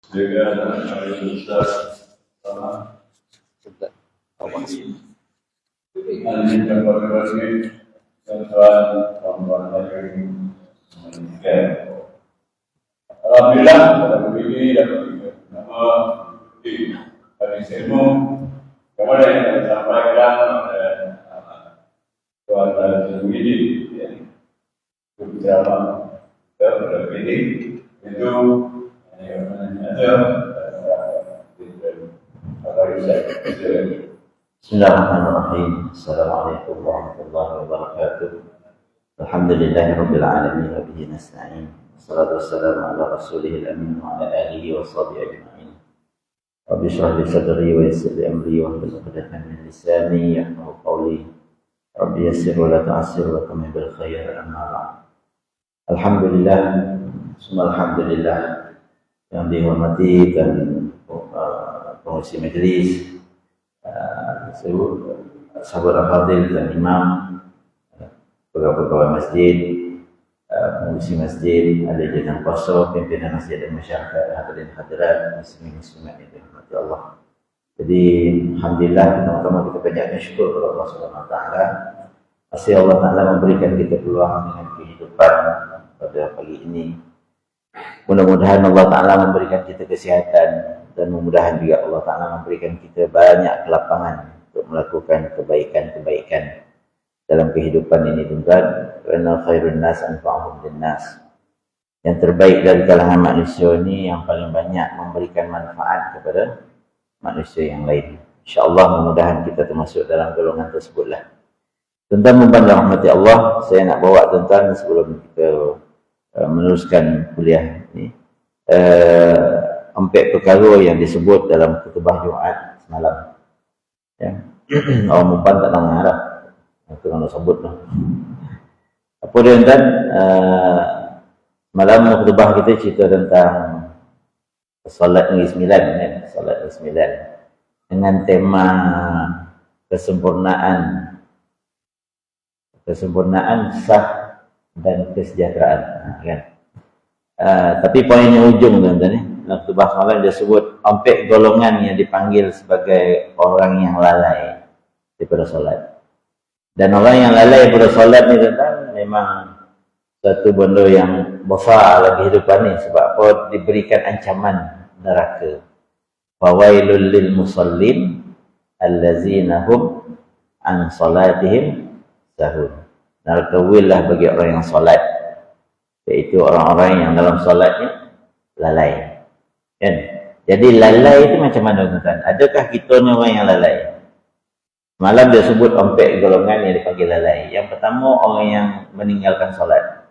Dengan Ustaz sama anjingkan bagi tuan-tuan yang meninggal. Alhamdulillah pada begini dapat nama di hari semu kepada yang disampaikan oleh tuan-tuan ini beberapa berbeda itu Bismillahirrahmanirrahim. Assalamualaikum warahmatullahi wabarakatuh. Alhamdulillahirabbil alamin wa bihi nasta'in. Wassalatu wassalamu ala rasulihil amin wa ala alihi wa sahbihi ajma'in. Rabbi shrah li sadri wa yassir li amri wa hlul 'uqdatam min lisani yafqahu qawli. Rabbi yassir wa la tu'assir wa qum bil khair amma ba'd. Alhamdulillah, semua alhamdulillah yang dihormati dan pengurusi majlis, sahabat hadir dan imam, pegawai masjid, pengurusi masjid, ahli jannah kuasa, pimpinan masjid dan masyarakat, hadirin hadirat, muslimin muslimat yang dirahmati Allah. Jadi alhamdulillah, pertama-tama kita banyakkan syukur kepada Allah Subhanahu wa taala. Masih Allah Taala memberikan kita peluang dengan kehidupan pada pagi ini. Mudah-mudahan Allah Ta'ala memberikan kita kesihatan dan mudah-mudahan juga Allah Ta'ala memberikan kita banyak kelapangan untuk melakukan kebaikan-kebaikan dalam kehidupan ini, tuan-tuan. Karena khairun nas anfa'uhum linnas. Yang terbaik dari kalangan manusia ini yang paling banyak memberikan manfaat kepada manusia yang lain. InsyaAllah mudah-mudahan kita termasuk dalam golongan tersebutlah. Tuan-tuan memandang rahmati Allah, saya nak bawa tuan-tuan sebelum kita meneruskan kuliah ini, 4 perkara yang disebut dalam khutbah Jumaat semalam. Ya. Orang mumpan tak nak mengarah. Itu nak sebut tu. Apa dia tuan? Malam khutbah kita cerita tentang solat Negeri Sembilan, kan? Solat Negeri Sembilan dengan tema kesempurnaan sah dan kesejahteraan, kan? Tapi poinnya ujung tuan-tuan ni. Dalam khutbah semalam dia sebut 4 golongan yang dipanggil sebagai orang yang lalai daripada solat. Dan orang yang lalai daripada solat ni tuan-tuan memang satu benda yang besar dalam kehidupan ni. Sebab apa? Diberikan ancaman neraka. Fawailul lil musallin allazina hum an salatihim sahun. Neraka willah bagi orang yang solat, iaitu orang-orang yang dalam solatnya lalai, kan? Jadi lalai itu macam mana tuan-tuan? Adakah kita ni orang yang lalai? Malam dia sebut 4 golongan yang dipanggil lalai. Yang pertama, orang yang meninggalkan solat,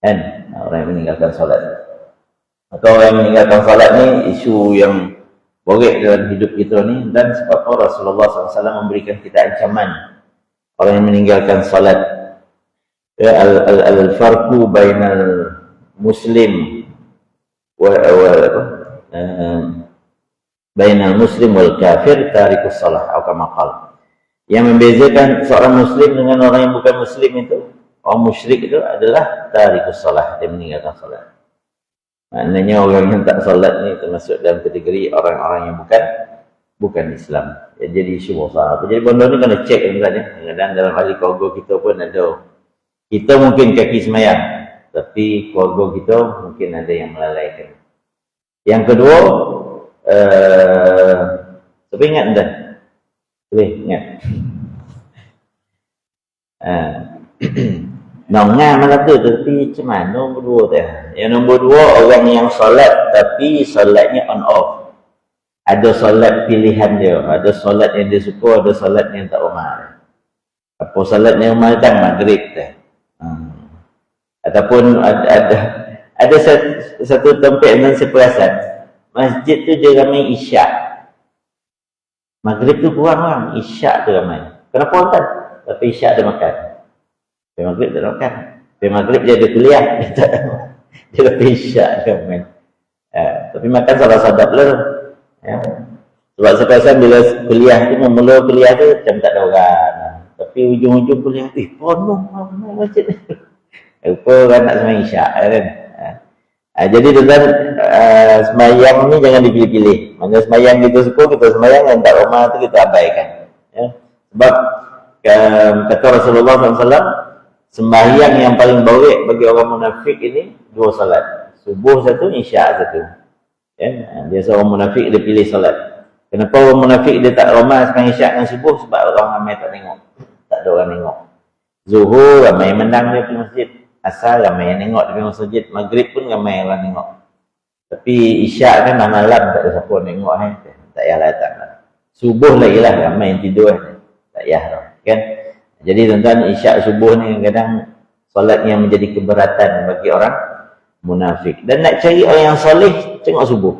kan? Orang yang meninggalkan solat, atau orang yang meninggalkan solat ni isu yang borek dalam hidup kita ni. Dan sebab itu Rasulullah SAW memberikan kita ancaman orang yang meninggalkan salat. Al-farqu bainal muslim bainal muslim wal kafir tarikus salah atau kama qala. Yang membezakan seorang muslim dengan orang yang bukan muslim itu, orang musyrik itu adalah tarikus salah, dia meninggalkan salat. Maknanya orang yang tak salat ni termasuk dalam kategori orang-orang yang bukan Islam. Ya, jadi isu besar. Jadi benda ni kena cek sebenarnya. Kadang-kadang dalam ahli keluarga kita pun ada. Kita mungkin kaki semayang, tapi keluarga kita mungkin ada yang melalaikan. Yang kedua, siapa ingat dah? Boleh ingat? Nongah malam tu, tapi macam mana nombor 2 tu? Yang nombor 2, orang yang solat tapi solatnya on off. Ada solat pilihan dia, ada solat yang dia suka, ada solat yang tak umar. Apa solat yang umar kan? Maghrib tu. Ataupun ada satu tempat yang saya perasan, masjid tu dia ramai isyak. Maghrib tu kurang orang, isyak tu ramai. Kenapa kan? Tapi isyak ada makan. Tapi maghrib tak ada makan. Tapi maghrib dia ada kuliah. Dia dapat isyak dia makan. Tapi makan salah sadap lah. Ya. Sebab saya perasan bila kuliah tu, memula kuliah tu macam tak ada orang. Tapi ujung-ujung kuliah tu, penuh masjid. Rupa orang nak sembang isyak, kan? Jadi tuan-tuan, semayang ni jangan dipilih-pilih. Mana semayang kita suka, kita semayang, yang tak rumah tu kita abaikan. Ya. Sebab kata Rasulullah SAW, sembahyang yang paling baik bagi orang munafik ini 2 salat. Subuh 1, isyak 1. Ya. Dia seorang munafik, dia pilih salat. Kenapa orang munafik dia tak ramai sekarang isyak dengan subuh? Sebab orang ramai tak tengok. Tak ada orang tengok. Zuhur ramai menang dia pergi masjid. Asal ramai yang tengok dia pergi masjid. Maghrib pun ramai orang tengok. Tapi isyak kan malam tak ada siapa tengok kan. Tak payah datang. Subuh lagi lah ramai yang tidur kan. Tak payah lah. Kan? Jadi tuan-tuan, isyak subuh ni kadang-kadang solat yang menjadi keberatan bagi orang munafik. Dan nak cari orang yang soleh, tengok subuh.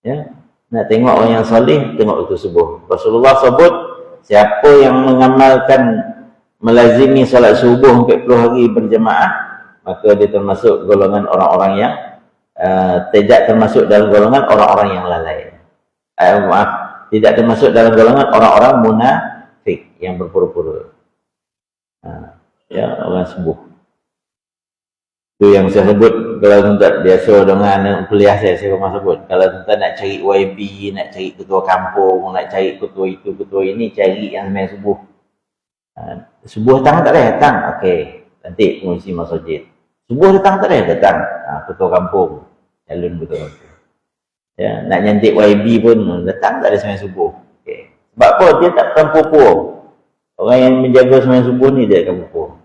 Ya. Nak tengok orang yang soleh, tengok itu subuh. Rasulullah sebut, siapa yang mengamalkan melazimi solat subuh 40 hari berjemaah, maka dia termasuk golongan orang-orang yang tidak termasuk dalam golongan orang-orang yang lalai. Tidak termasuk dalam golongan orang-orang munafik yang berpura-pura. Ya, orang subuh. Itu yang saya sebut, kalau tuan-tuan biasa dengan kuliah saya pernah sebut, kalau tuan-tuan nak cari YB, nak cari ketua kampung, nak cari ketua itu, ketua ini, cari yang main subuh. Subuh datang tak boleh datang, okey, nanti pengurusi masjid. Subuh datang tak boleh datang, ketua kampung, calon ketua kampung. Ya, nak nyantik YB pun datang tak ada sembahyang subuh. Okay. Sebab apa? Dia tak akan pupur. Orang yang menjaga sembahyang subuh ni dia akan pupur.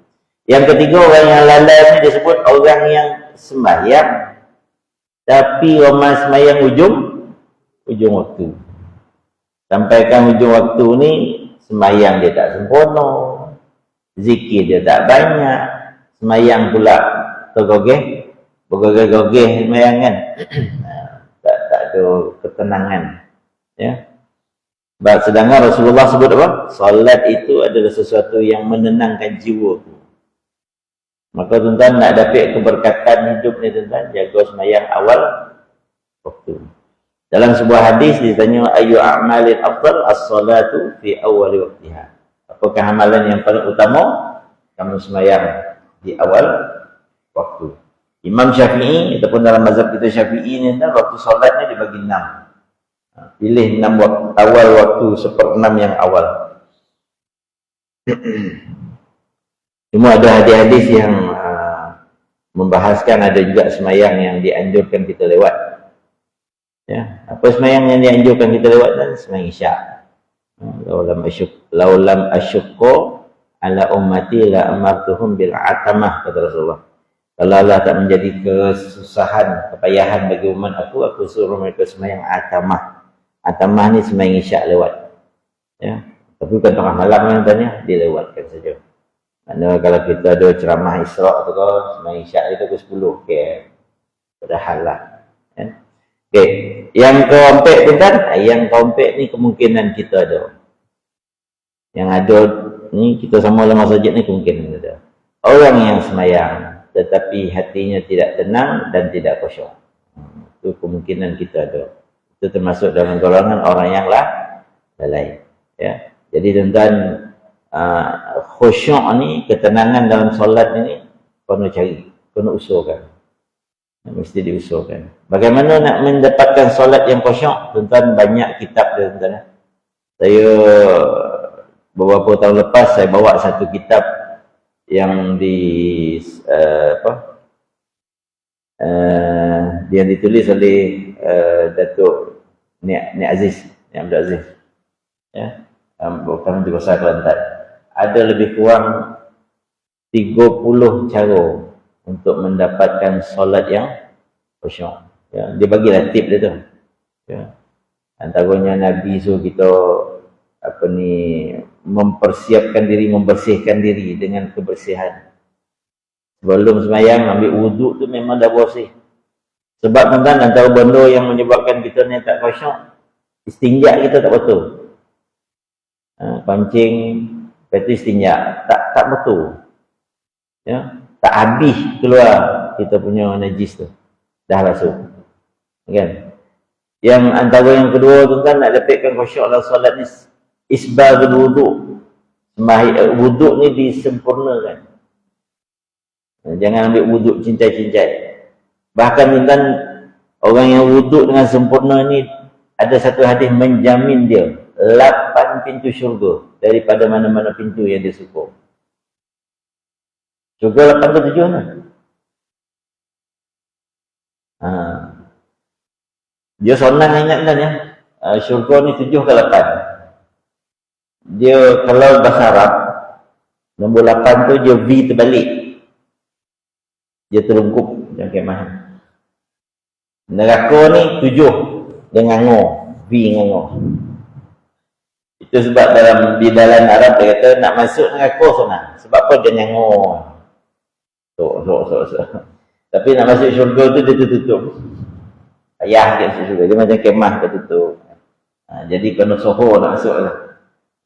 Yang ketiga, orang yang lalai ni disebut orang yang sembahyang tapi ramai sembahyang ujung waktu. Sampaikan ujung waktu ni sembahyang dia tak sempurna, zikir dia tak banyak, sembahyang pula tergogeh, bergogeh-gogeh sembahyang kan. tak ada ketenangan. Ya. Sedangkan Rasulullah sebut apa? Salat itu adalah sesuatu yang menenangkan jiwa. Maka tuan-tuan nak dapat keberkatan hidup ni tuan-tuan, jaga sembahyang awal waktu. Dalam sebuah hadis ditanya ayu a'malin afdal as-salatu fi awal waqtiha. Apakah amalan yang paling utama? Kamu sembahyang di awal waktu. Imam Syafi'i ataupun dalam mazhab kita Syafi'i ni tuan, waktu solatnya dibagi 6. Pilih 6 waktu, awal waktu 1/6 yang awal. Cuma ada hadis-hadis yang membahaskan ada juga sembahyang yang dianjurkan kita lewat. Ya, apa sembahyang yang dianjurkan kita lewat dan sembahyang isyak. Laulam asyukku ala ummati la amartuhum bil atamah, kata Rasulullah. Kalau Allah tak menjadi kesusahan, kepayahan bagi umat aku suruh mereka sembahyang atamah. Atamah ni sembahyang isyak lewat. Ya, tapi bukan tengah malam yang tanya, dilewatkan saja. Maknanya kalau kita ada ceramah Isra' tu kau sembahyang isyak itu ke 10, okey. Padahal lah. Ya. Okey, yang keempat tuan, yang keempat ni kemungkinan kita ada. Yang ada ni kita sama dalam masjid ni kemungkinan ada. Orang yang sembahyang tetapi hatinya tidak tenang dan tidak khusyuk. Itu kemungkinan kita ada. Itu termasuk dalam golongan orang yang lalai. Ya. Jadi tuan-tuan, khusyuk ni, ketenangan dalam solat ni kena cari, kena usulkan. Mesti diusulkan. Bagaimana nak mendapatkan solat yang khusyuk? Tuan-tuan, banyak kitab dia tuan-tuan. Saya beberapa tahun lepas saya bawa satu kitab yang yang ditulis oleh Datuk Nik Aziz, Nik Abdul Aziz. Ya. Bukan di Besar Kelantan. Ada lebih kurang 30 cara untuk mendapatkan solat yang khusyuk. Ya, dia bagilah tip dia tu. Ya. Antaranya Nabi suruh kita mempersiapkan diri, membersihkan diri dengan kebersihan. Sebelum sembahyang ambil wuduk tu memang dah bersih. Sebab tuan-tuan, antara benda yang menyebabkan kita ni tak khusyuk, istinja kita tak betul. Pancing, lepas tu istinja tak betul. Ya, tak habis keluar kita punya najis tu. Dah basuh. Kan? Yang antara yang kedua tuan-tuan, nak dapatkan khusyuk dalam solat ni, isbagul wuduk. Wuduk ni disempurnakan. Jangan ambil wuduk cincai-cincai. Bahkan tuan orang yang wuduk dengan sempurna ni, ada satu hadis menjamin dia 8 pintu syurga daripada mana-mana pintu yang dia suka. Syurga 8 ke 7 lah. Dia senang ingat kan ya. Syurga ni 7 ke 8. Dia kalau bahasa Arab, nombor 8 tu dia V terbalik. Dia terungkup macam kemah. Neraka ni 7 dengan ngo, V dengan ngo. Itu sebab dalam bidalan Arab dia kata nak masuk neraka senang. Sebab apa dia nyango. So. Tapi nak masuk syurga tu dia tertutup. Ayah dia masuk syurga. Dia macam kemah tertutup. Jadi kena sohor nak masuk lah.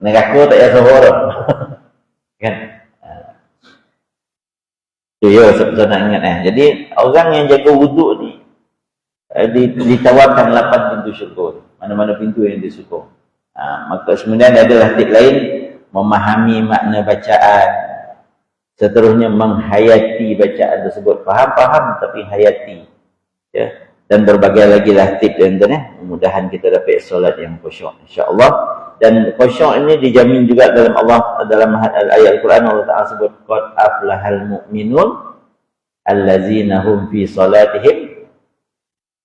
Neraka tak payah sohor dah. Kan? Ya, saya nak ingat Jadi orang yang jaga wuduk ni ditawarkan 8 pintu syurga. Mana-mana pintu yang dia suka. Maka sebenarnya ada tip lain, memahami makna bacaan, seterusnya menghayati bacaan tersebut. Faham tapi hayati. Ya. Dan berbagai lagi lah tip dan mudah-mudahan kita dapat solat yang khusyuk insya-Allah. Dan khusyuk ini dijamin juga dalam ayat Al-Quran. Allah Ta'ala sebut qad aflahal mu'minun allazina hum fi salatihim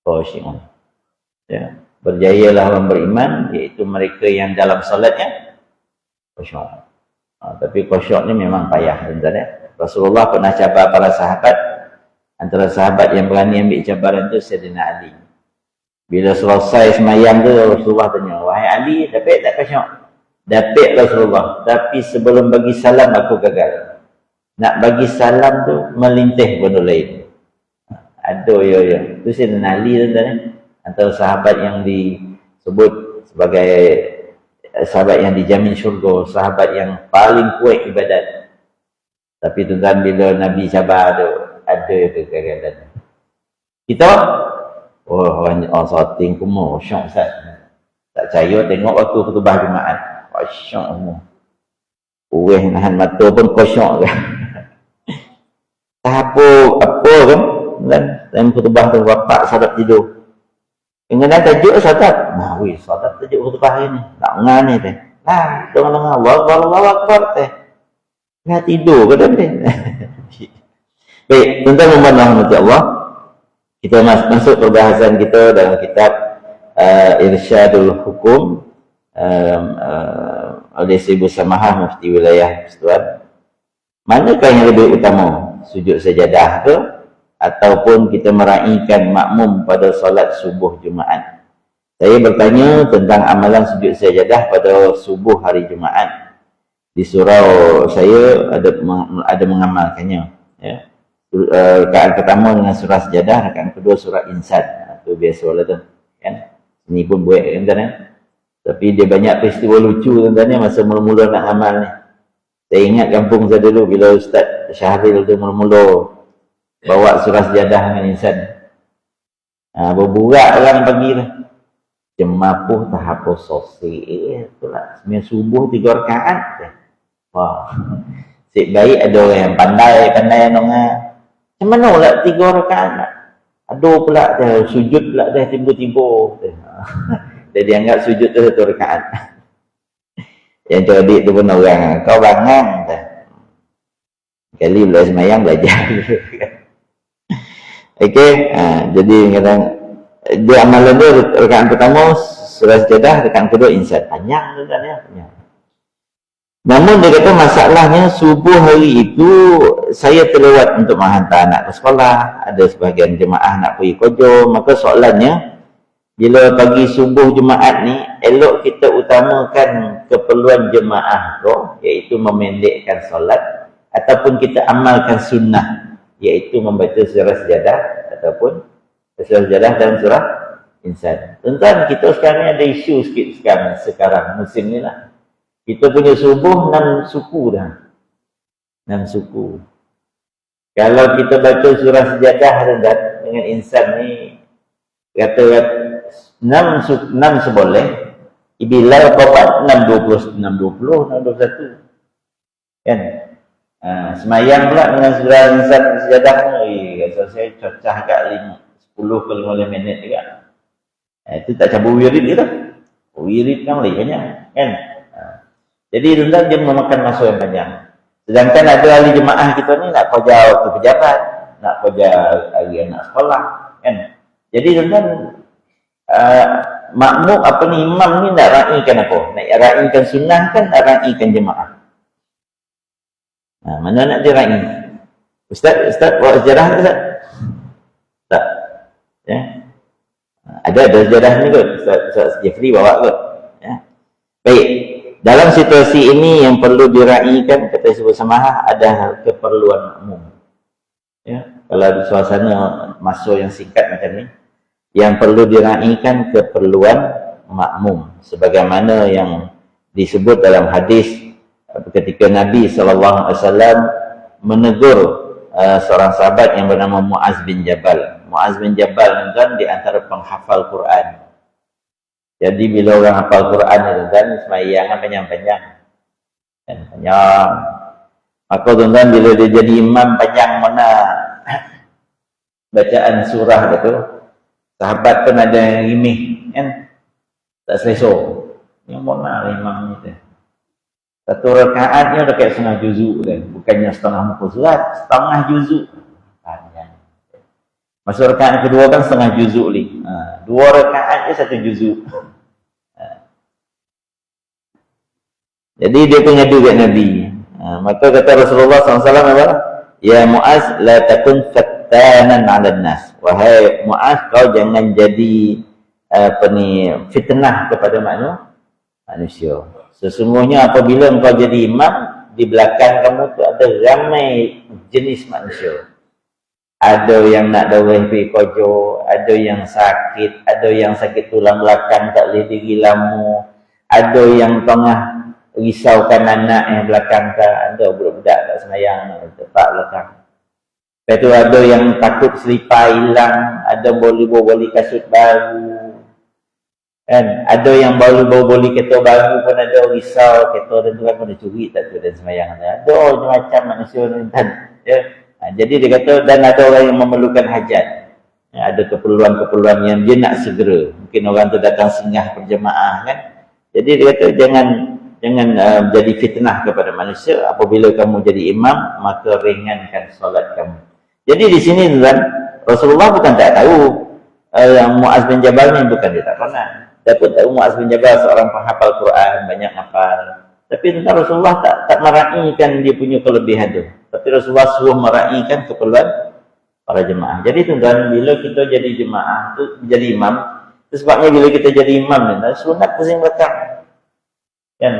khushu'un. Ya, berjayalah orang beriman, iaitu mereka yang dalam salatnya khusyuk. Tapi khusyuk ni memang payah tuan-tuan. Rasulullah pernah cabar para sahabat. Antara sahabat yang berani ambil cabaran tu Sayyidina Ali. Bila selesai semayang tu, Rasulullah tanya, wahai Ali, dapat tak khusyuk? Dapat Rasulullah. Tapi sebelum bagi salam aku gagal. Nak bagi salam tu melintih benda lain. Aduh ya. Itu Sayyidina Ali tuan-tuan. Antara sahabat yang disebut sebagai sahabat yang dijamin syurga, sahabat yang paling kuat ibadat. Tapi tuan-tuan, bila Nabi cabar tu, ada kegagalan. Kita orang sorting kumur, syok Ustaz. Tak percaya tengok waktu khutbah Jumaat. Syok semua. Ureh nahan mata pun kosong kan. Tak apa kan. Dan khutbah tu bapak sadap tidur. Dengan tajuk sadap. Nah weh, sadap tajuk khutbah hari ni. Tak ngah ni teh. Nah, dengar Allahu Akbar teh. Nggak tidur ke tadi. Baik, tuan-tuan memohon Allah. Kita masuk perbahasan kita dalam kitab Irsyadul Hukum oleh Syekh Samahah Mufti Wilayah Persatuan. Manakah yang lebih utama? Sujud sajadah ke ataupun kita meraihkan makmum pada solat subuh Jumaat? Saya bertanya tentang amalan sujud sajadah pada subuh hari Jumaat. Di surau saya ada mengamalkannya, ya. Rakaat pertama dengan surah sajadah, rakaat kedua surah insan. Itu biasalah tu, kan. Ini pun buat kan. Tapi dia banyak peristiwa lucu tuan-tuan masa mula-mula nak amal ni. Saya ingat kampung saya dulu bila Ustaz Syahril tu mula-mula bawa surah sajadah dengan insan. Berburak orang pagi tu. Jemapuh tahap sosial itulah. Sembilan subuh 3 rakaat. Wah. Sik baik ada orang yang pandai orang. Macam mana pula 3 rakaat nak? Aduh pula dah sujud pula dah tiba-tiba. Dia dianggap sujud tu 1 rakaat. Yang cerdik tu pun orang, kau bangang dah. Kali bila semayang belajar. Okey, jadi kadang dia amalan tu rakaat pertama surah sajadah, rakaat kedua insan. Panjang tu kan ya. Namun dia kata masalahnya subuh hari itu saya terlewat untuk menghantar anak ke sekolah. Ada sebahagian jemaah nak pergi kerja. Maka soalannya, bila pagi subuh Jumaat ni, elok kita utamakan keperluan jemaah tu, iaitu memendekkan solat, ataupun kita amalkan sunnah, iaitu membaca surah sajadah ataupun surah sajadah dan surah insan. Tuan-tuan, kita sekarang ni ada isu sikit sekarang musim ni lah. Kita punya subuh 6 suku dah. 6 suku. Kalau kita baca surah sajadah dengan insan ni, kata 6 seboleh. Bila bapak 6.20, 6.21. Kan? Semayang pula dengan surah insan sajadah ni. Rasa Kalau saya cocah agak 10 ke 15 minit juga. Itu tak cabut wirid kita. Wirid kan lebih banyak kan. Jadi tuan-tuan dia memakan masa yang panjang. Sedangkan ada ahli jemaah kita ni nak kerja waktu pejabat, nak kerja hari anak sekolah kan. Jadi tuan-tuan makmum apa ni, imam ni nak raikan apa? Nak raikan sunnah kan, nak raikan jemaah. Mana nak dia rai? Ustaz bawa sejarah ke Ustaz? Tak. Ya. Ada sejarah ni kot. Ustaz Jeffrey bawa kot. Ya. Baik. Dalam situasi ini yang perlu diraikan, kata sebut samaha, ada keperluan makmum. Ya. Kalau di suasana masa yang singkat macam ni, yang perlu diraikan keperluan makmum. Sebagaimana yang disebut dalam hadis ketika Nabi SAW menegur seorang sahabat yang bernama Muaz bin Jabal. Muaz bin Jabal kan di antara penghafal Quran. Jadi bila orang hafal Quran itu kan sembahyang panjang-panjang. Dan panjang. Maka tuan-tuan bila dia jadi imam panjang mana bacaan surah itu, sahabat pun ada yang rimih kan. Tak selesa. Yang mana imam itu? Satu rakaatnya dah kayak setengah juzuk kan. Bukannya setengah muka surat, setengah juzuk. Panjang. Masa rakaat kedua kan setengah juzuk ni. 2 rakaat je 1 juzuk. Jadi dia pengadu kat Nabi. Maka kata Rasulullah SAW apa? Ya Muaz, la takun fattanan 'alan nas. Wahai Muaz, kau jangan jadi fitnah kepada manusia. Sesungguhnya apabila engkau jadi imam, di belakang kamu tu ada ramai jenis manusia. Ada yang nak dawai pergi kojo, ada yang sakit tulang belakang tak boleh diri lama, ada yang tengah risaukan anak yang belakang tak, ada budak-budak tak semayang tempat belakang. Lepas tu ada yang takut selipar hilang, ada boleh kasut baru. Kan? Ada yang baru beli kereta baru pun ada risau kereta dan tu kan pun dia curi tak tu dan semayang. Ada macam manusia ni kan. Ya. Jadi dia kata dan ada orang yang memerlukan hajat. Ya, ada keperluan-keperluan yang dia nak segera. Mungkin orang tu datang singgah berjemaah kan. Jadi dia kata jangan jadi fitnah kepada manusia. Apabila kamu jadi imam, maka ringankan solat kamu. Jadi di sini tuan, Rasulullah bukan tak tahu yang Muaz bin Jabal ni bukan dia tak pernah. Dapat tahu Muaz bin Jabal seorang penghafal Quran, banyak hafal. Tapi tentang Rasulullah tak meraikan dia punya kelebihan tu. Tapi Rasulullah suruh meraikan keperluan para jemaah. Jadi tuan-tuan, bila kita jadi jemaah tu, jadi imam, itu sebabnya bila kita jadi imam ni, sunat pusing belakang. Kan?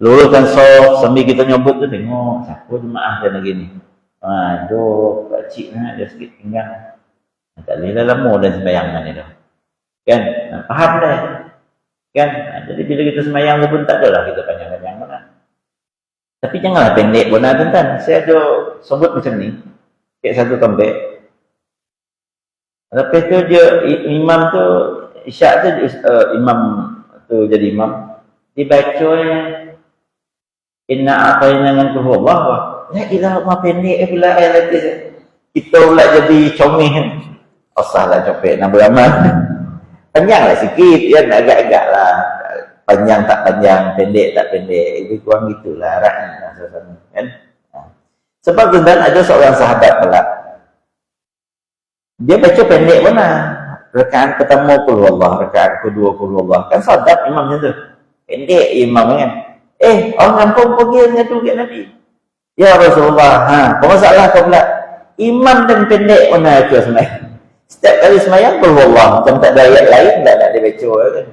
Luruskan soft, sambil kita nyobot tu tengok, siapa jemaah dan lagi ni. Duk, pakcik nak, dia sikit pinggang. Tak boleh lah lama dan sembahyang ni dah. Kan? Faham dah? Kan? Jadi bila kita semayang pun tak adalah kita panjang-panjang mana. Tapi janganlah pendek pun lah tuan-tuan. Saya ada sebut macam ni. Kayak satu tombek. Lepas tu dia, imam tu, isyak tu, imam tu jadi imam. Dibaca inna a'tayna dengan tuhu Allah. Ya ilah rumah pendek pula ayat lagi. Kita pula jadi comel. Asahlah copek nak beramal. Panjanglah sikit ya, agak-agak lah. Panjang tak panjang, pendek tak pendek. Itu kurang gitulah rakyat rasanya kan. Sebab tuan ada seorang sahabat pula. Dia baca pendek mana? Rakaat pertama qul huwallah, rakaat kedua qul huwallah. Kan sadap imam macam tu. Pendek imam kan. Orang kampung pergi dengan tu kat Nabi. Ya Rasulullah, apa masalah kau pula? Imam dan pendek mana tu sebenarnya? Setiap kali semayang qul huwallah, macam tak ada ayat lain tak nak dibaca kan.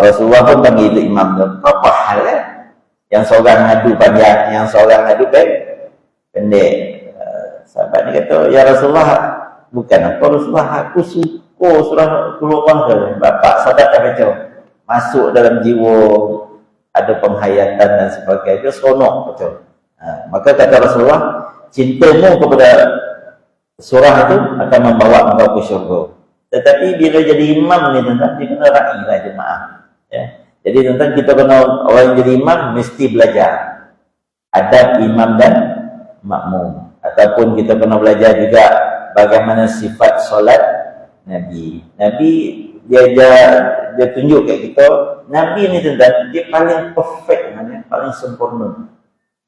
Rasulullah pun panggil itu imam tu. Apa hal kan? Yang seorang ngadu panjang, yang seorang ngadu pendek. Sahabat ni kata, ya Rasulullah, bukan apa Rasulullah, aku suka surah qul huwallah tu. Bapak sahabat tak baca. Masuk dalam jiwa, ada penghayatan dan sebagainya, seronok betul. Maka kata Rasulullah, cintamu kepada surah itu akan membawa engkau ke syurga. Tetapi bila jadi imam ni tuan-tuan, dia kena railah jemaah. Ya. Jadi tuan-tuan, kita kena orang yang jadi imam mesti belajar adab imam dan makmum. Ataupun kita pernah belajar juga bagaimana sifat solat Nabi. Nabi dia tunjuk kat kita, Nabi ni tuan-tuan, dia paling perfect, paling sempurna.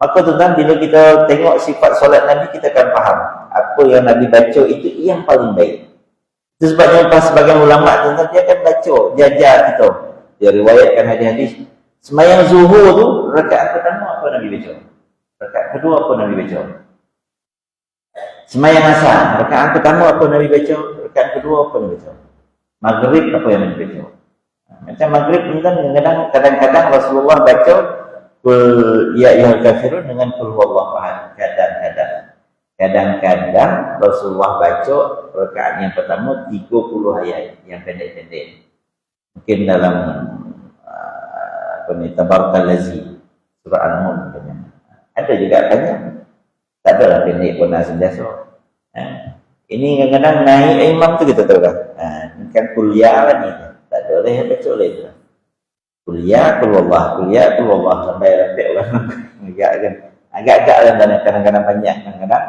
Maka tuan-tuan, bila kita tengok sifat solat Nabi, kita akan faham apa yang Nabi baca itu yang paling baik. Itu sebabnya pas sebagian ulama tuan-tuan, dia akan baca, dia ajar kita. Dia riwayatkan hadis-hadis. Sembahyang zuhur tu, rakaat pertama apa Nabi baca? Rakaat kedua apa Nabi baca? Sembahyang asar, rakaat pertama apa Nabi baca? Rakaat kedua apa Nabi baca? Maghrib apa yang Nabi baca? Macam maghrib tuan-tuan, kadang-kadang Rasulullah baca Qul ya ayyuhal kafirun dengan qul huwallahu ahad. Kadang-kadang Rasulullah baca rakaat yang pertama 30 ayat yang pendek-pendek. Mungkin dalam Tabarakallazi surah Al-Mulk ada juga banyak. Tak ada lah pendek pun nak sentiasa. Ini kadang-kadang naik imam tu kita tahu kan. Kan kuliah lah ni. Tak ada lah yang baca oleh tu. Kuliah Allah sampai rapik orang agak-agak lah kadang-kadang panjang, kadang-kadang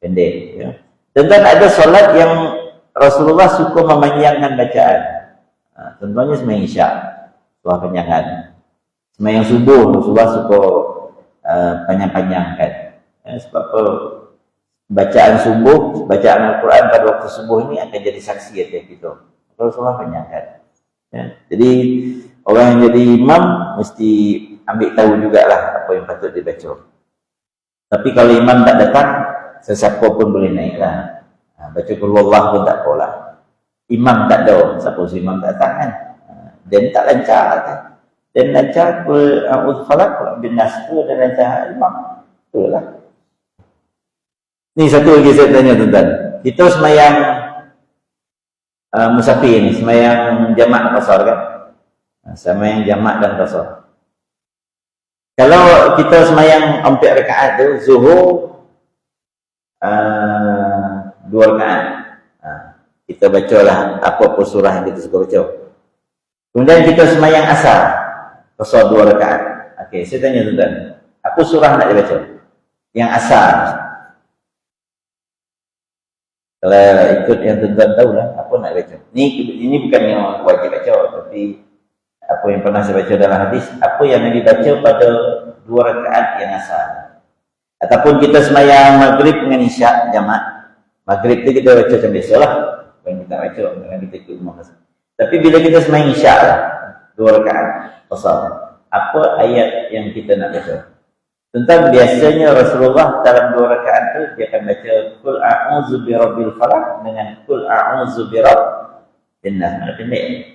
pendek. Ya. Tentang ada solat yang Rasulullah suka memanjangkan bacaan. Contohnya sembahyang Isyak, suara panjangan. Sembahyang subuh Rasulullah suka panjang-panjangkan. Sebab apa? Bacaan subuh, bacaan Al-Quran pada waktu subuh ini akan jadi saksi atas kita. Rasulullah panjangkan. Ya. Jadi orang yang jadi imam mesti ambil tahu jugalah apa yang patut dibaca. Tapi kalau imam tak datang, sesiapa pun boleh naiklah. Baca qul huwallahu pun tak apalah. Imam tak ada, suppose imam tak datang kan. Dan tak lancar kan. Dan lancar qul a'udzu falaq bin nas tu dan lancar imam. Itulah. Ni satu lagi saya tanya tuan-tuan. Kita sembahyang musafir ni, sembahyang jamak qasar kan? Sembahyang jamak dan qasar. Kalau kita sembahyang 4 rakaat tu, zuhur 2 rakaat. Kita bacalah apa-apa surah yang kita suka baca. Kemudian kita sembahyang asar, qasar 2 rakaat. Okey, saya tanya tuan-tuan, apa surah nak dibaca? Yang asar. Kalau ikut yang tuan-tuan tahulah apa nak baca. Ini bukan yang wajib baca, tapi apa yang pernah saya baca dalam hadis, apa yang Nabi baca pada 2 rakaat yang asar. Ataupun kita sembahyang maghrib dengan isyak jamak. Maghrib tu kita baca macam biasalah. Bukan kita baca, kadang kita ikut rumah masa. Tapi bila kita sembahyang isyak lah, 2 rakaat qasar, apa ayat yang kita nak baca? Tentang biasanya Rasulullah dalam 2 rakaat tu dia akan baca Qul a'udzu birabbil falaq dengan Qul a'udzu birabbin nas. Mana pendek.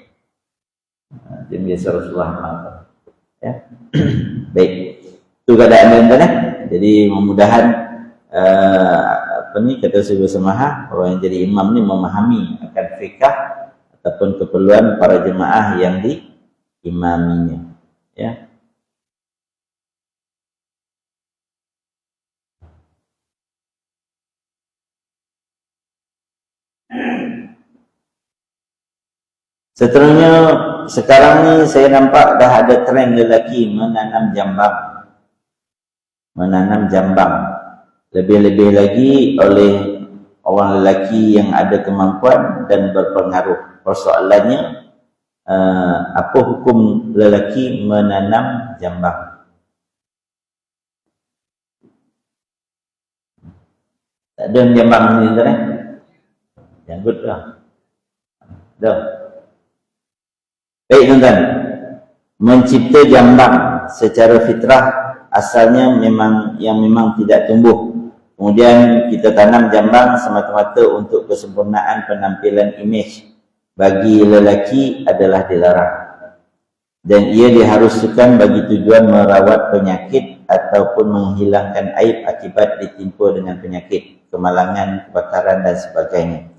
Dia biasa Rasulullah maafkan. Ya. Baik. Itu keadaan tuan-tuan. Jadi mudah-mudahan kata Syekh Samaha, orang yang jadi imam ni memahami akan fikah ataupun keperluan para jemaah yang diimaminya. Ya. Seterusnya, sekarang ni saya nampak dah ada trend lelaki menanam jambang. Lebih-lebih lagi oleh orang lelaki yang ada kemampuan dan berpengaruh. Persoalannya, apa hukum lelaki menanam jambang? Tak ada jambang ni tuan-tuan? Janggut dah. Dah. Baik tuan-tuan, mencipta jambang secara fitrah asalnya memang tidak tumbuh. Kemudian kita tanam jambang semata-mata untuk kesempurnaan penampilan imej bagi lelaki adalah dilarang. Dan ia diharuskan bagi tujuan merawat penyakit ataupun menghilangkan aib akibat ditimpa dengan penyakit, kemalangan, kebakaran dan sebagainya.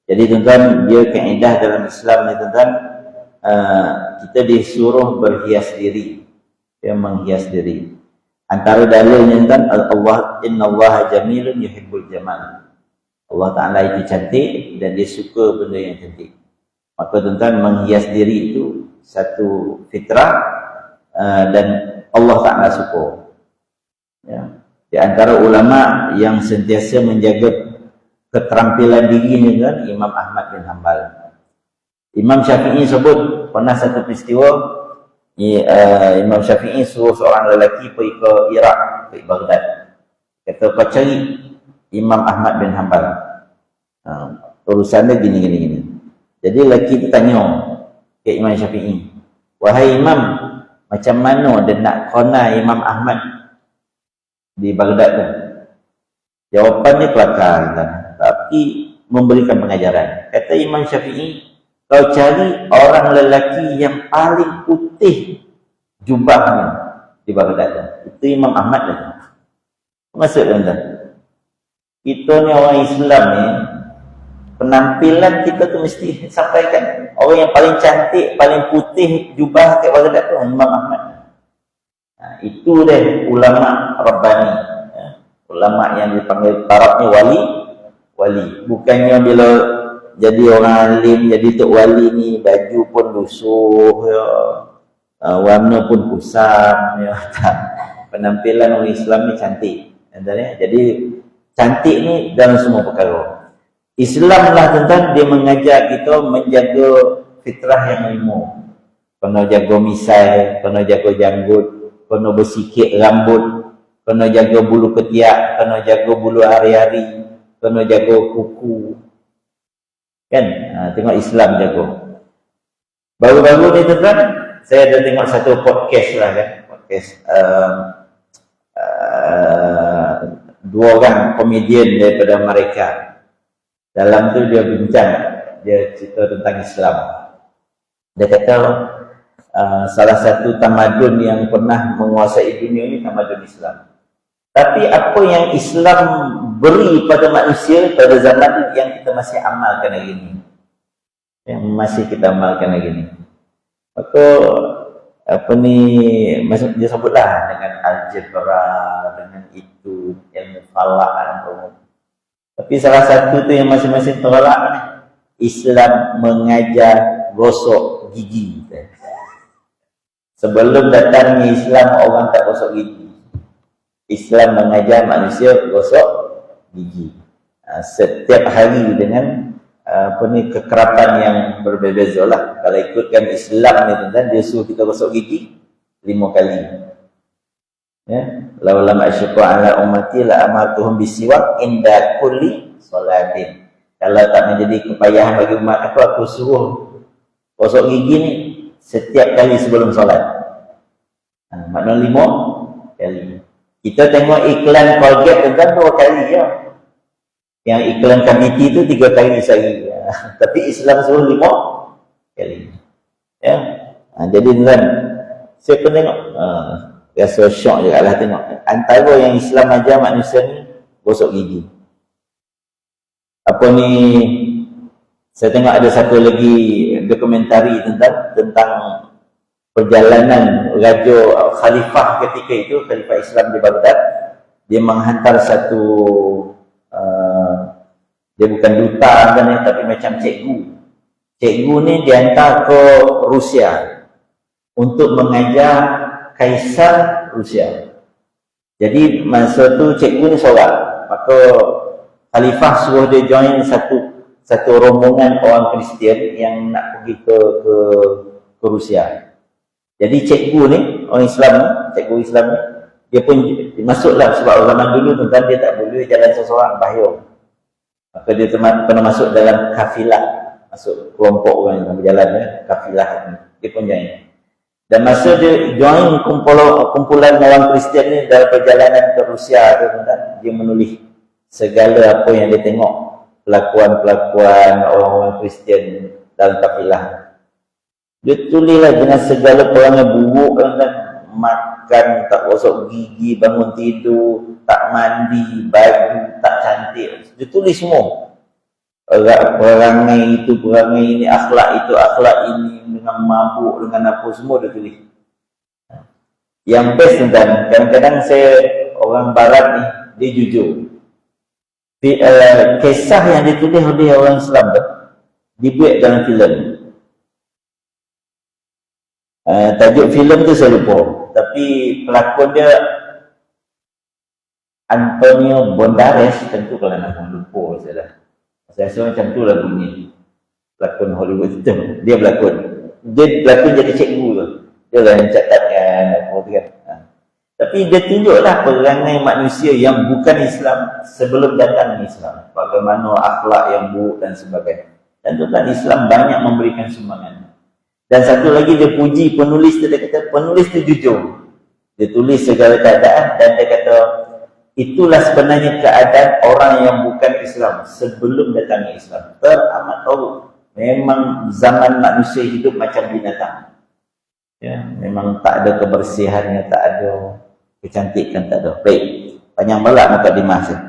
Jadi tuan-tuan, dia kaedah dalam Islam ni tuan-tuan, kita disuruh berhias diri, menghias diri. Antara dalilnya kan Allah innallaha jamilun yuhibbul jamal. Allah Taala itu cantik dan dia suka benda yang cantik. Maka tuan-tuan, menghias diri itu satu fitrah dan Allah Taala suka. Ya. Di antara ulama yang sentiasa menjaga keterampilan dirinya kan Imam Ahmad bin Hanbal. Imam Syafi'i sebut pernah satu peristiwa Imam Syafi'i suruh seorang lelaki pergi ke Iraq, ke Baghdad. Kata kau cari Imam Ahmad bin Hanbal. Urusan dia gini. Jadi lelaki itu tanya ke Imam Syafi'i, wahai Imam, macam mana dia nak kona Imam Ahmad di Baghdad tu? Jawapannya kelakar, tapi memberikan pengajaran. Kata Imam Syafi'i, kau cari orang lelaki yang paling putih jubahnya di Baghdad. Itu Imam Ahmad tu. Maksud tuan-tuan, kita ni orang Islam ni, penampilan kita tu mesti sampaikan. Orang yang paling cantik, paling putih jubah kat Baghdad tu Imam Ahmad. Itu dia ulama Rabbani. Ulama yang dipanggil tarafnya wali. Bukannya bila jadi orang alim, jadi tok wali ni baju pun lusuh ya, warna pun kusam ya. Penampilan orang Islam ni cantik. Jadi cantik ni dalam semua perkara. Islam lah tentang dia mengajar kita menjaga fitrah yang lima. Kena jaga misai, kena jaga janggut, kena bersikit rambut, kena jaga bulu ketiak, kena jaga bulu hari-hari, kena jaga kuku. Kan? Tengok Islam jaga. Baru-baru ni tuan-tuan, saya ada tengok satu podcast lah kan. Podcast dua orang komedian daripada mereka. Dalam tu dia bincang, dia cerita tentang Islam. Dia kata salah satu tamadun yang pernah menguasai dunia ni tamadun Islam. Tapi apa yang Islam beri pada manusia pada zaman yang kita masih amalkan hari ini, yang masih kita amalkan hari ini. Maka dia sebutlah dengan algebra, dengan itu ilmu falak. Tapi salah satu tu yang masing-masing tolak ni, Islam mengajar gosok gigi. Sebelum datangnya Islam, orang tak gosok gigi. Islam mengajar manusia gosok gigi. Setiap hari dengan kekerapan yang berbeza lah. Kalau ikutkan Islam ni tuan-tuan, dia suruh kita gosok gigi 5 kali. Ya, la ulama asyqa ala ummati la amartuhum bisiwak inda kulli salatin. Kalau tak menjadi kepayahan bagi umat aku suruh gosok gigi ni setiap kali sebelum solat. Maknanya 5 kali. Kita tengok iklan Colgate kan 2 kali ya. Yang iklan Kamiti tu 3 kali sehari. Tapi Islam suruh 5 kali. Ya. Jadi tuan, saya pun tengok rasa syok juga lah tengok. Antara yang Islam ajar manusia ni gosok gigi. Apa ni, saya tengok ada satu lagi dokumentari tentang perjalanan Raja Khalifah ketika itu, Khalifah Islam di Baghdad. Dia menghantar satu dia bukan duta kan, tapi macam cikgu. Cikgu ni dihantar ke Rusia untuk mengajar Kaisar Rusia. Jadi masa tu cikgu ni solat, maka Khalifah suruh dia join satu rombongan orang Kristian yang nak pergi ke Rusia. Jadi cikgu ni, orang Islam ni, cikgu Islam ni, dia pun masuklah sebab zaman dulu tuan-tuan dia tak boleh jalan seseorang, bahaya. Maka dia kena masuk dalam kafilah, masuk kelompok orang yang berjalan ya, kafilah ni. Dia pun join. Dan masa dia join kumpulan orang Kristian ni dalam perjalanan ke Rusia tu, dia menulis segala apa yang dia tengok, pelakuan-pelakuan orang-orang Kristian dalam kafilah. Dia tulislah dengan segala perangai buruk kan, makan tak gosok gigi, bangun tidur tak mandi, baju tak cantik, dia tulis semua. Perangai itu, perangai ini, akhlak itu, akhlak ini, dengan mabuk, dengan apa, semua dia tulis. Yang best tuan, kadang-kadang saya orang barat ni, dia jujur. Kisah yang ditulis oleh orang Islam tu dibuat dalam filem. Tajuk filem tu saya lupa, tapi pelakon dia Antonio Banderas, tentu kalau nak lupa saya Saya rasa macam tu lah bunyi pelakon Hollywood tu. Dia berlakon jadi cikgu tu. Dia lah yang catatkan apa tu kan. Tapi dia tunjuklah perangai manusia yang bukan Islam sebelum datang Islam. Bagaimana akhlak yang buruk dan sebagainya. Dan tuan Islam banyak memberikan sumbangan. Dan satu lagi dia puji penulis tu, dia kata penulis tu jujur. Dia tulis segala keadaan dan dia kata itulah sebenarnya keadaan orang yang bukan Islam sebelum datangnya Islam. Teramat tahu. Memang zaman manusia hidup macam binatang. Ya, memang tak ada kebersihannya, tak ada kecantikan, tak ada. Baik, panjang balak mukadimah saya.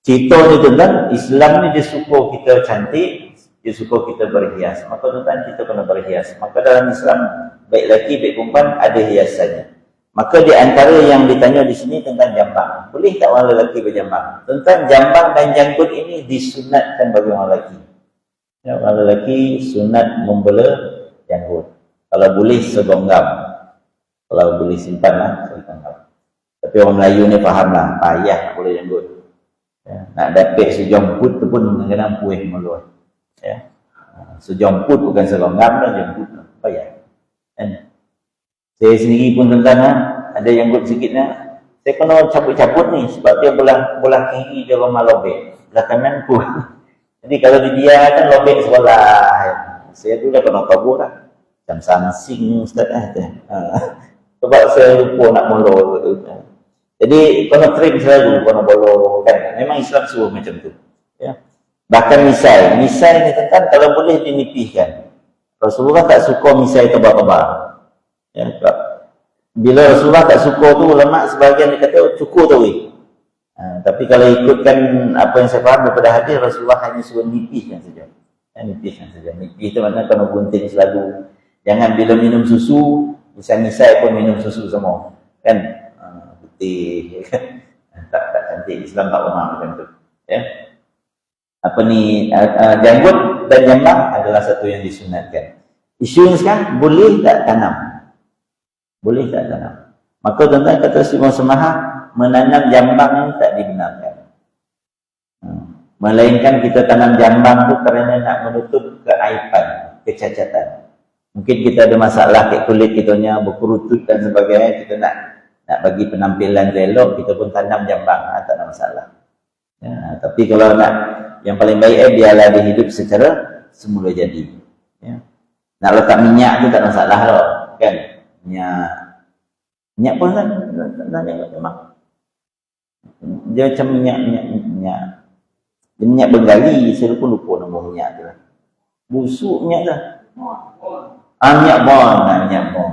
Cerita ni tentang Islam ni dia suka kita cantik, dia suka kita berhias. Maka tuan kita kena berhias. Maka dalam Islam baik lelaki baik perempuan ada hiasannya. Maka di antara yang ditanya di sini tentang jambang. Boleh tak orang lelaki berjambang? Tentang jambang dan janggut ini disunatkan bagi orang lelaki. Ya, orang lelaki sunat membela janggut. Kalau boleh segonggam. Kalau boleh simpan lah segonggam. Tapi orang Melayu ni faham lah. Payah nak boleh janggut. Ya, nak dapat sejomput tu pun kadang-kadang puih mulut. Ya. Sejomput bukan segonggam lah, janggut lah. Payah. Dan saya sendiri pun tentang ada janggut sikit lah. Saya kena cabut-cabut ni sebab dia belah kiri dia ramah lobek. Belah kanan pun. Jadi kalau dia kan lobek sekolah. Saya tu dah kena kabur lah. Macam sansing Ustaz sebab saya lupa nak molo. Jadi kena train selalu, kena bolo kan. Memang Islam suruh macam tu. Ya. Bahkan misai ni tentang kalau boleh dinipihkan. Rasulullah tak suka misai tebal-tebal. Ya, bila Rasulullah tak suka tu, ulama sebahagian dia kata cukur tu. Tapi kalau ikutkan apa yang saya faham daripada hadis, Rasulullah hanya suruh nipihkan saja. Nipihkan saja. Nipih tu maknanya kena gunting selalu. Jangan bila minum susu, misai pun minum susu semua. Kan? Putih. Tak cantik. Islam tak umar macam tu. Ya. Apa ni, janggut dan jambang adalah satu yang disunatkan. Isu ni sekarang, boleh tak tanam? Boleh tak tanam? Maka tuan-tuan kata Simon Semaha, menanam jambang ni tak dibenarkan. Melainkan kita tanam jambang tu kerana nak menutup keaiban, kecacatan. Mungkin kita ada masalah kat kulit kita nya berkerutut dan sebagainya, kita nak bagi penampilan elok, kita pun tanam jambang, tak ada masalah. Ya, tapi kalau nak yang paling baik biarlah dia hidup secara semula jadi. Ya. Nak letak minyak tu tak ada masalah lah, kan? Minyak pun kan memang dia macam minyak dia minyak Bengali, saya pun lupa nama minyak tu lah. Busuk minyak dah. Minyak bon.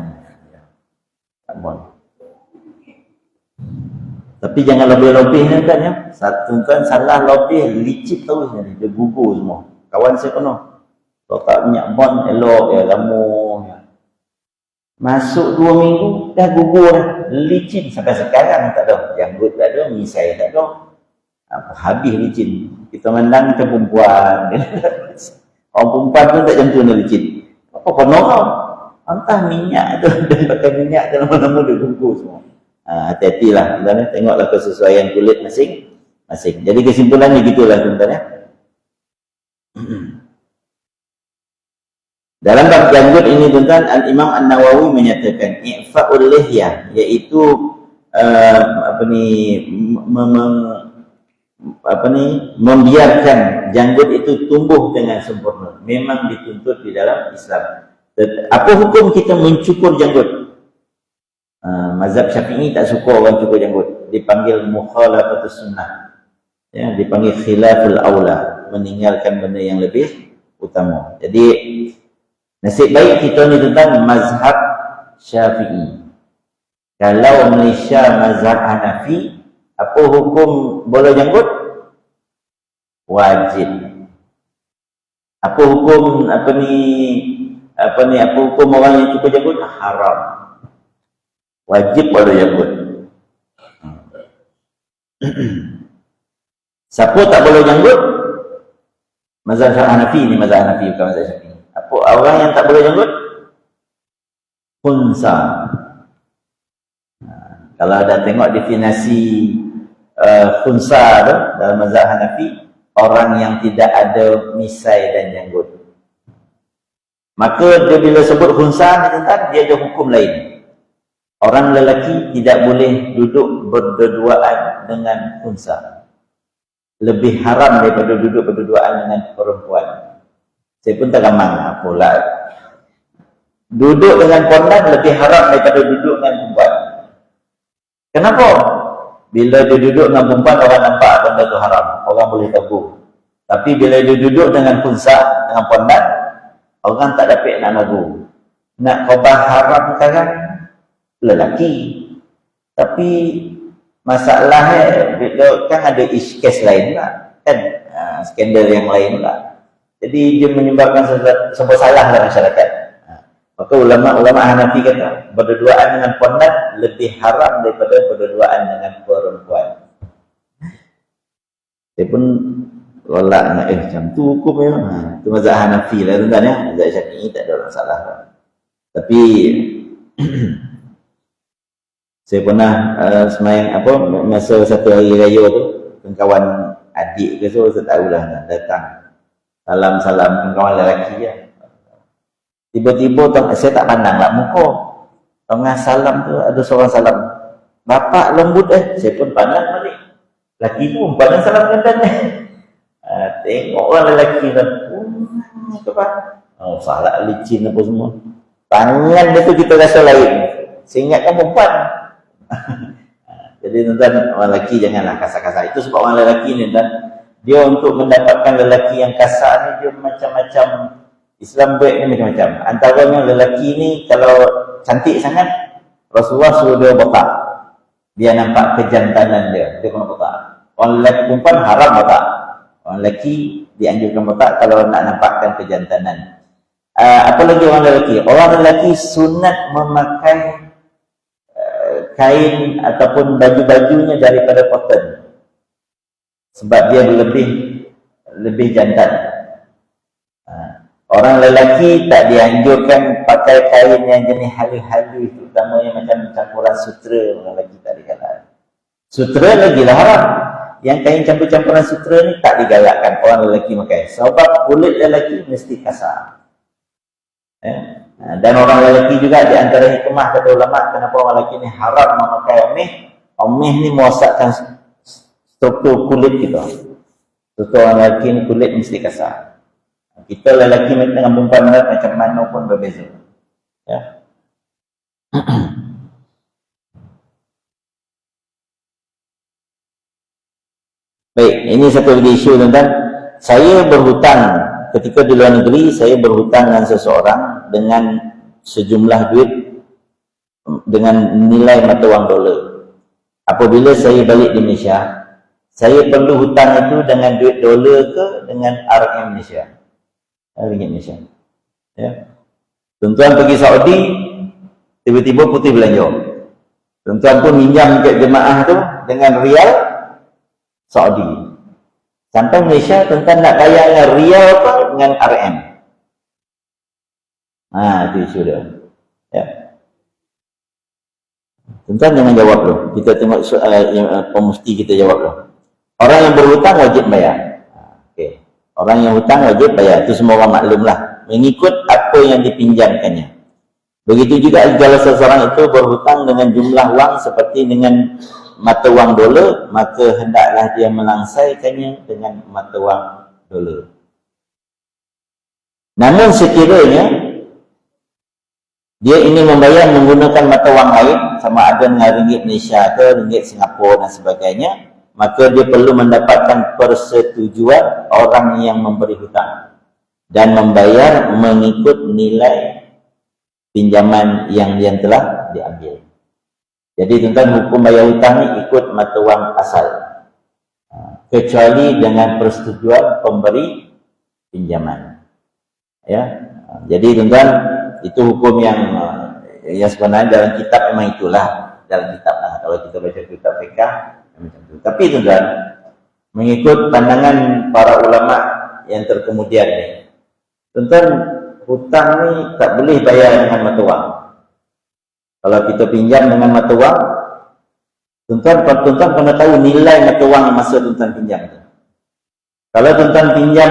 Tapi jangan lebih-lebih ni kan ya. Satu kan salah lebih licin terus ni, dia gugur semua. Kawan saya kena. Kalau tak minyak bon elok ya, lama ya. Masuk 2 minggu dah gugur dah. Licin sampai sekarang tak ada. Janggut tak ada, misai tak ada. Habis licin. Kita menang macam perempuan. Orang perempuan pun tak macam tu nak licin. Apa penuh kau? Entah minyak tu. Dan pakai minyak tu lama-lama dia gugur semua. Hati-hatilah. Tengoklah kesesuaian kulit masing-masing. Jadi kesimpulannya gitulah tuan-tuan ya. Dalam bab janggut ini tuan-tuan, Al-Imam An-Nawawi menyatakan i'fa'ul lihyah, iaitu membiarkan janggut itu tumbuh dengan sempurna. Memang dituntut di dalam Islam. Apa hukum kita mencukur janggut? Mazhab Syafi'i tak suka orang cukur janggut. Dipanggil mukhalafatus sunnah. Ya, dipanggil khilaful aula, meninggalkan benda yang lebih utama. Jadi nasib baik kita ni tentang mazhab Syafi'i. Kalau Malaysia mazhab Hanafi, apa hukum bola janggut? Wajib. Apa hukum apa hukum orang yang cukur janggut? Haram. Wajib bola janggut. Siapa tak boleh janggut? Mazhab Hanafi ni, mazhab Hanafi bukan mazhab Syafi'i. Apa orang yang tak boleh janggut? Khunsa. Kalau ada tengok definisi khunsa tu, dalam mazhab Hanafi, orang yang tidak ada misai dan janggut. Maka dia bila sebut khunsa, dia ada hukum lain. Orang lelaki tidak boleh duduk berduaan dengan khunsa. Lebih haram daripada duduk berduaan dengan perempuan. Saya pun tak gamang pula. Duduk dengan pondan lebih haram daripada duduk dengan perempuan. Kenapa? Bila dia duduk dengan perempuan, orang nampak benda tu haram. Orang boleh tahu. Tapi bila dia duduk dengan khunsa, dengan pondan, orang tak dapat nak lagu. Nak khabar haram sekarang, lelaki. Tapi masalahnya, kan ada case lain lah. Kan? Skandal yang lain lah. Jadi dia menyebabkan sebuah salah dalam masyarakat. Maka ulama-ulama Hanafi kata, berduaan dengan pondan lebih haram daripada berduaan dengan perempuan. Dia pun tolak nak macam tu hukum memang. Itu mazhab Hanafi lah tuan ya. Mazhab Syafi'i tak ada masalah. Tapi saya pernah semayang masa satu hari raya tu, kawan adik ke so, saya tahulah nak datang. Salam-salam kawan lelaki je. Tiba-tiba saya tak pandang lah muka. Tengah salam tu ada seorang salam, "Bapak lembut Saya pun pandang balik. Lelaki tu pandang salam dengan dia. Tengok orang lelaki tu. Apa pak? Salah licin apa semua. Tangan dia tu kita rasa lain. Saya ingatkan perempuan. Jadi tuan-tuan, orang lelaki janganlah kasar-kasar. Itu sebab orang lelaki ni tuan, dia untuk mendapatkan lelaki yang kasar ni, dia macam-macam. Islam baik ni macam-macam. Antaranya lelaki ni kalau cantik sangat, Rasulullah suruh dia botak. Dia nampak kejantanan dia kena botak. Orang lelaki perempuan haram botak. Orang lelaki dianjurkan botak kalau nak nampakkan kejantanan. Apa lagi orang lelaki? Orang lelaki sunat memakai kain ataupun baju-bajunya daripada cotton. Sebab dia lebih jantan. Orang lelaki tak dianjurkan pakai kain yang jenis halus-halus, terutamanya macam campuran sutra. Orang lelaki tak digalakkan. Sutra lagi lah haram. Yang kain campur-campuran sutra ni tak digalakkan orang lelaki pakai. Sebab kulit lelaki mesti kasar. Dan orang lelaki juga di antara hikmah kata ulama, kenapa orang lelaki ni haram memakai omeh. Omeh ni merosakkan struktur kulit kita. Struktur orang lelaki ni kulit mesti kasar. Kita lelaki dengan perempuan macam mana pun berbeza. Ya. Baik, ini satu lagi isu tuan-tuan. Saya berhutang ketika di luar negeri, saya berhutang dengan seseorang dengan sejumlah duit dengan nilai mata wang dolar. Apabila saya balik di Malaysia, saya perlu hutang itu dengan duit dolar ke dengan RM Malaysia? Ringgit Malaysia. Ya. Tuan-tuan pergi Saudi, tiba-tiba putih belanja. Tuan-tuan pun minjam ke jemaah tu dengan rial Saudi. Sampai Malaysia, tuan-tuan nak bayar dengan rial apa? Dengan RM. Itu isu dia. Ya. Tuan-tuan jangan jawab dulu. Kita tengok soal yang pemufti kita jawab dulu. Orang yang berhutang wajib bayar. Orang yang hutang wajib bayar. Itu semua orang maklum lah. Mengikut apa yang dipinjamkannya. Begitu juga kalau seseorang itu berhutang dengan jumlah wang seperti dengan mata wang dolar, maka hendaklah dia melangsaikannya dengan mata wang dolar. Namun sekiranya dia ingin membayar menggunakan mata wang lain, sama ada dengan ringgit Malaysia ke ringgit Singapura dan sebagainya, maka dia perlu mendapatkan persetujuan orang yang memberi hutang dan membayar mengikut nilai pinjaman yang dia telah diambil. Jadi tuan-tuan, hukum bayar hutang ni ikut mata wang asal, kecuali dengan persetujuan pemberi pinjaman. Ya, jadi tuan-tuan, itu hukum yang sebenarnya dalam kitab memang itulah, dalam kitab lah. Kalau kita baca kitab fiqh macam tu. Tapi tuan-tuan, mengikut pandangan para ulama yang terkemudian ni, tuan-tuan, hutang ni tak boleh bayar dengan mata wang. Kalau kita pinjam dengan mata wang, Tuan-tuan kena tahu nilai mata wang masa tuan-tuan pinjam tu. Kalau tuan-tuan pinjam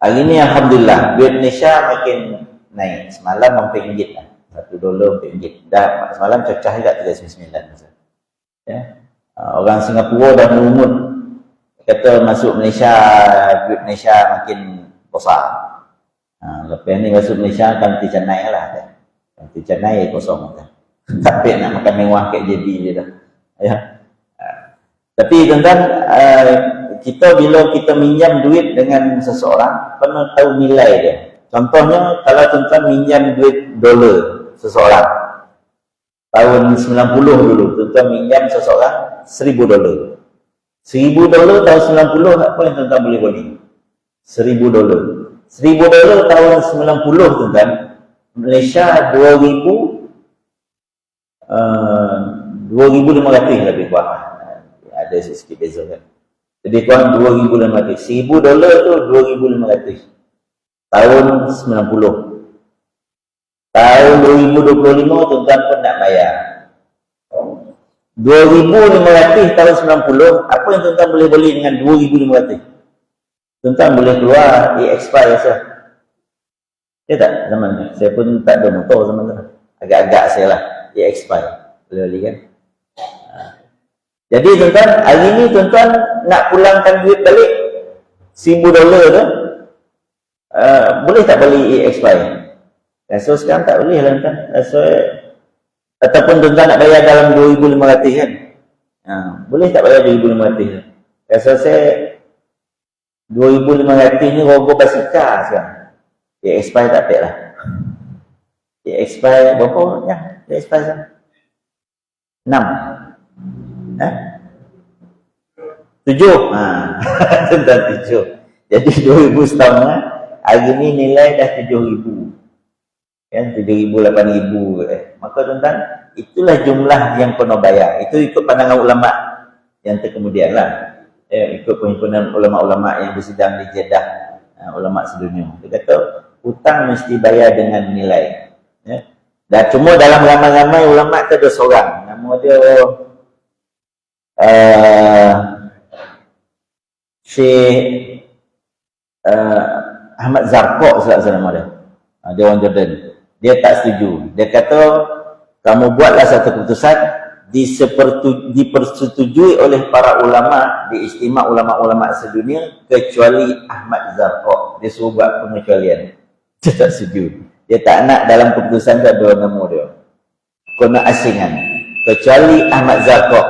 hari ni alhamdulillah duit Malaysia makin naik. Semalam RM4 lah. $1 RM4. Dah semalam cecah juga 39. Ya. Orang Singapura dah merungut kata masuk Malaysia, duit Malaysia makin besar. Lepas ni masuk Malaysia kan ticah naik lah. Kan ticah naik kosong. Tapi nak makan mewah kat JB dia dah. Ya. Tapi tuan-tuan, kita bila kita minjam duit dengan seseorang, kena tahu nilai dia. Contohnya, kalau tuan-tuan minjam duit dolar seseorang, tahun 90 dulu, tuan-tuan minjam seseorang $1,000. $1,000 tahun 90, apa yang tuan-tuan boleh beli? $1,000. $1,000 tahun 90, tuan-tuan, Malaysia 2,500 lebih kurang. Ada sikit beza kan. Jadi kurang 2,500. $1,000 tu 2,500. Tahun 90. Tahun 2025 tuan-tuan pun nak bayar. 2,500 tahun 90, apa yang tuan-tuan boleh beli dengan 2,500? Tuan-tuan boleh keluar e-expire rasa. Ya tak zaman tu? Saya pun tak ada motor zaman tu. Agak-agak saya lah. E-expire. Boleh beli kan? Jadi tuan-tuan, hari ni tuan-tuan nak pulangkan duit balik $1,000 tu, boleh tak beli e-expire? So sekarang tak boleh lah tuan. So, ataupun tuan-tuan nak bayar dalam 2,500 kan? Boleh tak bayar 2,500? So saya 2,500 ni rogo basikal sekarang. E-expire tak payah lah. E-expire berapa? Ya, e-expire sekarang 6. 7. Tuan-tuan 7. Jadi 2,000 setengah. Hari ni nilai dah 7,000. Kan 7,000, 8,000. Maka tuan-tuan, itulah jumlah yang kena bayar. Itu ikut pandangan ulama yang terkemudian lah. Ikut perhimpunan ulama-ulama yang bersidang di Jeddah, ulama sedunia. Dia kata hutang mesti bayar dengan nilai. Dan cuma dalam ramai-ramai ulama tu ada seorang, nama dia Syekh Ahmad Zarqaq, salah nama dia. Dia orang Jordan. Dia tak setuju. Dia kata kamu buatlah satu keputusan dipersetujui oleh para ulama di istimewa ulama-ulama sedunia kecuali Ahmad Zarqaq. Dia suruh buat pengecualian. Dia tak setuju. Dia tak nak dalam keputusan tu ada nama dia. Kena asingan. Kecuali Ahmad Zarqaq.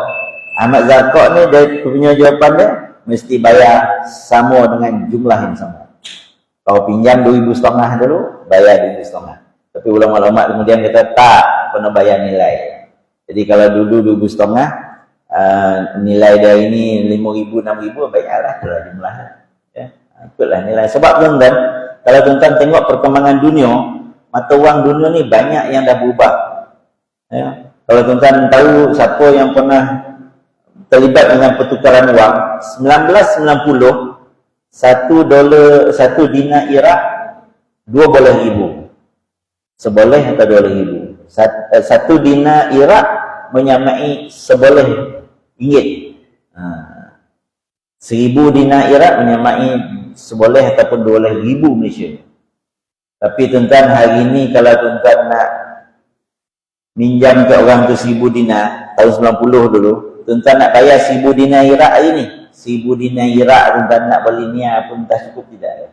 Ahmad Zarqaq ni dia punya jawapan dia mesti bayar sama dengan jumlah yang sama. Kau pinjam 2,500 dulu, bayar 2,500. Tapi ulama-ulama kemudian kata tak, kena bayar nilai. Jadi kalau dulu 2,500, nilai dia ini 5,000, 6,000, bayarlah itulah jumlahnya. Ya, ikutlah nilai. Sebab tuan-tuan, kalau tuan-tuan tengok perkembangan dunia, mata wang dunia ni banyak yang dah berubah. Ya. Kalau tuan-tuan tahu siapa yang pernah terlibat dengan pertukaran wang, 1990 $1 dinar Iraq $12,000. Seboleh atau $12,000. 1 dinar Iraq menyamai seboleh ringgit. 1,000 dinar Iraq menyamai seboleh ataupun 12,000 Malaysia. Tapi tuan-tuan hari ni kalau tuan-tuan nak minjam ke orang tu 1,000 dinar tahun 90 dulu, tuan-tuan nak bayar 1,000 dinar Iraq hari ni, 1,000 dinar Iraq tuan-tuan nak beli ni pun tak cukup, tidak ya?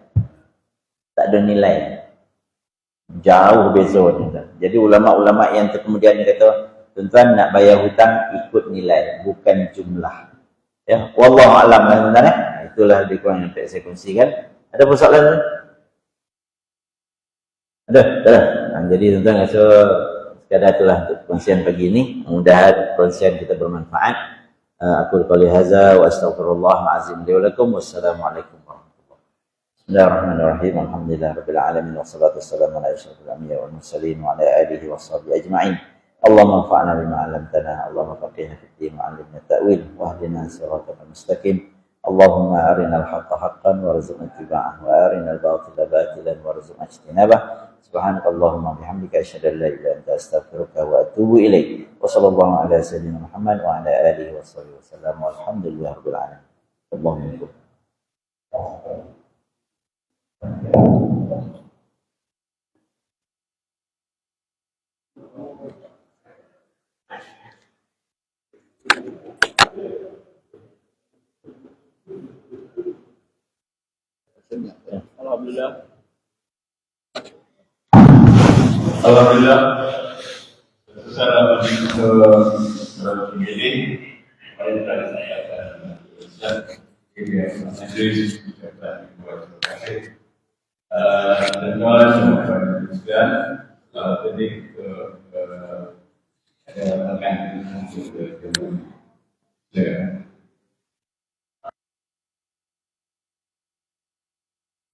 Tak ada nilai. Jauh beza tuan-tuan. Jadi ulama-ulama yang kemudian kata tuan-tuan nak bayar hutang ikut nilai, bukan jumlah. Ya, wallahu a'lam tuan-tuan. Itulah lebih kurang yang saya kongsikan. Ada persoalan tuan? Ada? Jadi tuan-tuan rasa sekadar itulah untuk perkongsian pagi ini. Mudah-mudahan perkongsian kita bermanfaat. Aku qouli hadza wa astaghfirullahal azim li wa lakum. Wassalamualaikum warahmatullahi wabarakatuh. Bismillahirrahmanirrahim. Alhamdulillahirabbil alamin wassalatu wassalamu ala asyrofil anbiya'i wal mursalin wa ala alihi washabihi ajma'in. Allahumma anfa'na bima 'allamtana, Allahumma faqihna fid din wa 'allimna ta'wil wa hdina siratal mustaqim. Allahumma arinal haqqa haqqan warzuqna ittiba'ah wa arinal batila batilan warzuqna ijtinabah. Subhanakallahumma bihamdika asyhadu an la ilaha illa anta astaghfiruka wa atubu ilaik. Wassallallahu ala sayyidina Muhammad wa ala alihi wasallam. Walhamdulillahirabbil alamin. Allahumma Alhamdulillah. Alhamdulillah. Secara ini, pada tadi saya akan majelis ucapan terima kasih. Dan kawan semua sekalian, tadi ada rekan untuk